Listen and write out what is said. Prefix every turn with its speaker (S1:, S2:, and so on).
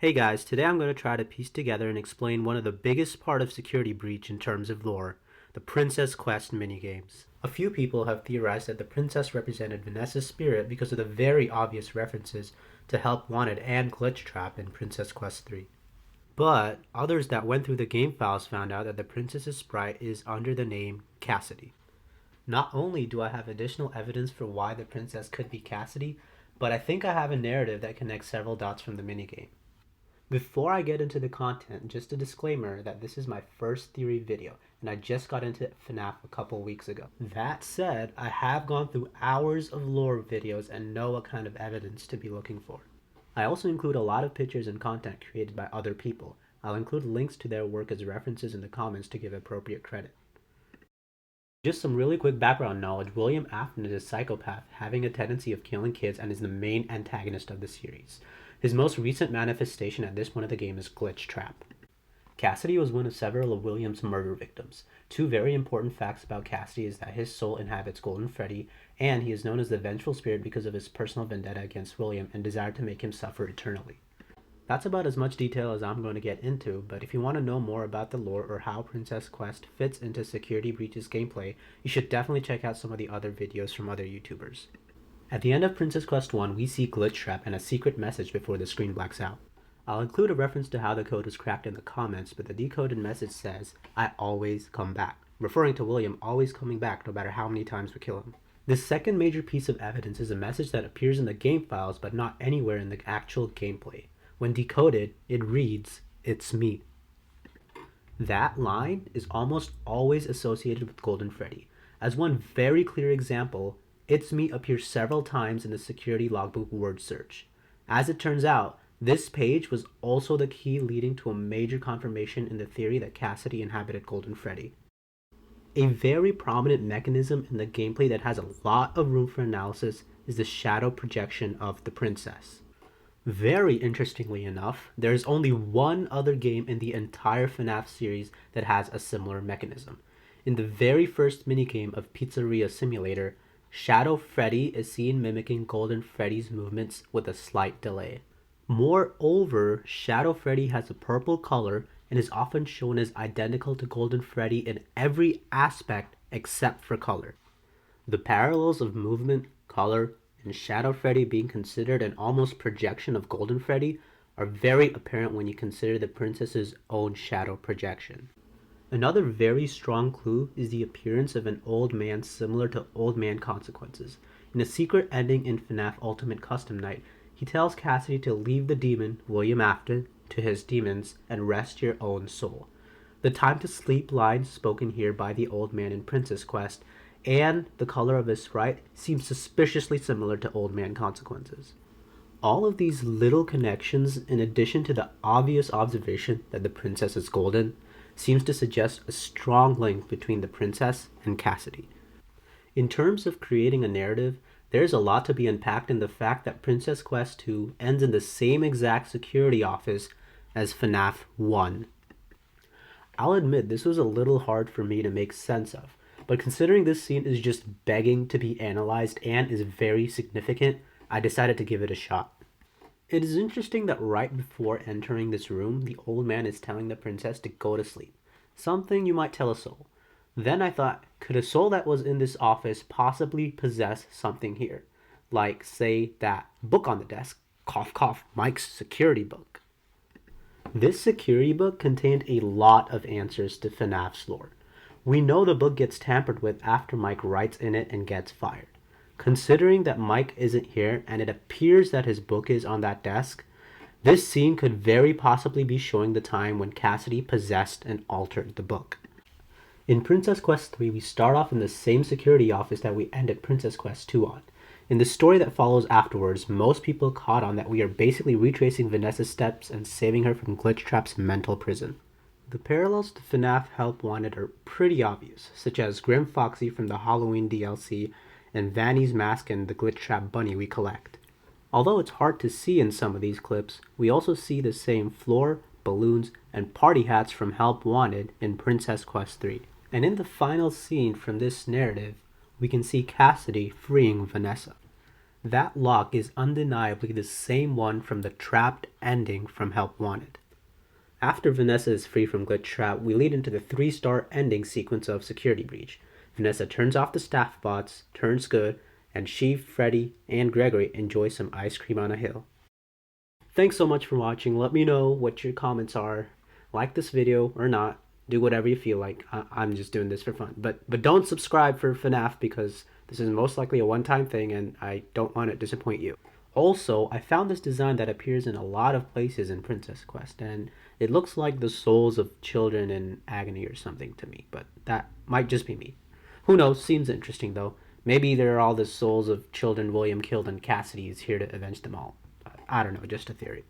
S1: Hey guys, today I'm going to try to piece together and explain one of the biggest part of Security Breach in terms of lore, the Princess Quest minigames. A few people have theorized that the princess represented Vanessa's spirit because of the very obvious references to Help Wanted and Glitch Trap in Princess Quest 3. But others that went through the game files found out that the princess's sprite is under the name Cassidy. Not only do I have additional evidence for why the princess could be Cassidy, but I think I have a narrative that connects several dots from the minigame. Before I get into the content, just a disclaimer that this is my first theory video, and I just got into FNAF a couple weeks ago. That said, I have gone through hours of lore videos and know what kind of evidence to be looking for. I also include a lot of pictures and content created by other people. I'll include links to their work as references in the comments to give appropriate credit. Just some really quick background knowledge. William Afton is a psychopath having a tendency of killing kids and is the main antagonist of the series. His most recent manifestation at this point of the game is Glitch Trap. Cassidy was one of several of William's murder victims. Two very important facts about Cassidy is that his soul inhabits Golden Freddy, and he is known as the Vengeful Spirit because of his personal vendetta against William and desire to make him suffer eternally. That's about as much detail as I'm going to get into, but if you want to know more about the lore or how Princess Quest fits into Security Breach's gameplay, you should definitely check out some of the other videos from other YouTubers. At the end of Princess Quest 1, we see Glitch Trap and a secret message before the screen blacks out. I'll include a reference to how the code was cracked in the comments, but the decoded message says, "I always come back," referring to William always coming back no matter how many times we kill him. This second major piece of evidence is a message that appears in the game files but not anywhere in the actual gameplay. When decoded, it reads, "It's me." That line is almost always associated with Golden Freddy. As one very clear example, "It's me" appears several times in the security logbook word search. As it turns out, this page was also the key leading to a major confirmation in the theory that Cassidy inhabited Golden Freddy. A very prominent mechanism in the gameplay that has a lot of room for analysis is the shadow projection of the princess. Very interestingly enough, there is only one other game in the entire FNAF series that has a similar mechanism. In the very first minigame of Pizzeria Simulator, Shadow Freddy is seen mimicking Golden Freddy's movements with a slight delay. Moreover, Shadow Freddy has a purple color and is often shown as identical to Golden Freddy in every aspect except for color. The parallels of movement, color, and Shadow Freddy being considered an almost projection of Golden Freddy are very apparent when you consider the princess's own shadow projection. Another very strong clue is the appearance of an old man similar to Old Man Consequences. In a secret ending in FNAF Ultimate Custom Night, he tells Cassidy to leave the demon, William Afton, to his demons and rest your own soul. The time to sleep line spoken here by the old man in Princess Quest and the color of his sprite seems suspiciously similar to Old Man Consequences. All of these little connections, in addition to the obvious observation that the princess is golden, seems to suggest a strong link between the princess and Cassidy. In terms of creating a narrative, there's a lot to be unpacked in the fact that Princess Quest 2 ends in the same exact security office as FNAF 1. I'll admit this was a little hard for me to make sense of, but considering this scene is just begging to be analyzed and is very significant, I decided to give it a shot. It is interesting that right before entering this room, the old man is telling the princess to go to sleep, something you might tell a soul. Then I thought, could a soul that was in this office possibly possess something here? Like, say, that book on the desk, cough cough, Mike's security book. This security book contained a lot of answers to FNAF's lore. We know the book gets tampered with after Mike writes in it and gets fired. Considering that Mike isn't here and it appears that his book is on that desk, this scene could very possibly be showing the time when Cassidy possessed and altered the book. In Princess Quest 3, we start off in the same security office that we ended Princess Quest 2 on. In the story that follows afterwards, most people caught on that we are basically retracing Vanessa's steps and saving her from Glitch Trap's mental prison. The parallels to FNAF Help Wanted are pretty obvious, such as Grim Foxy from the Halloween DLC and Vanny's mask and the Glitch Trap bunny we collect. Although it's hard to see in some of these clips, we also see the same floor, balloons, and party hats from Help Wanted in Princess Quest 3. And in the final scene from this narrative, we can see Cassidy freeing Vanessa. That lock is undeniably the same one from the trapped ending from Help Wanted. After Vanessa is free from Glitch Trap, we lead into the 3-star ending sequence of Security Breach. Vanessa turns off the staff bots, turns good, and she, Freddy, and Gregory enjoy some ice cream on a hill. Thanks so much for watching. Let me know what your comments are. Like this video or not. Do whatever you feel like. I'm just doing this for fun. But don't subscribe for FNAF because this is most likely a one-time thing and I don't want to disappoint you. Also, I found this design that appears in a lot of places in Princess Quest, and it looks like the souls of children in agony or something to me, but that might just be me. Who knows? Seems interesting though. Maybe they're all the souls of children William killed and Cassidy is here to avenge them all. I don't know, just a theory.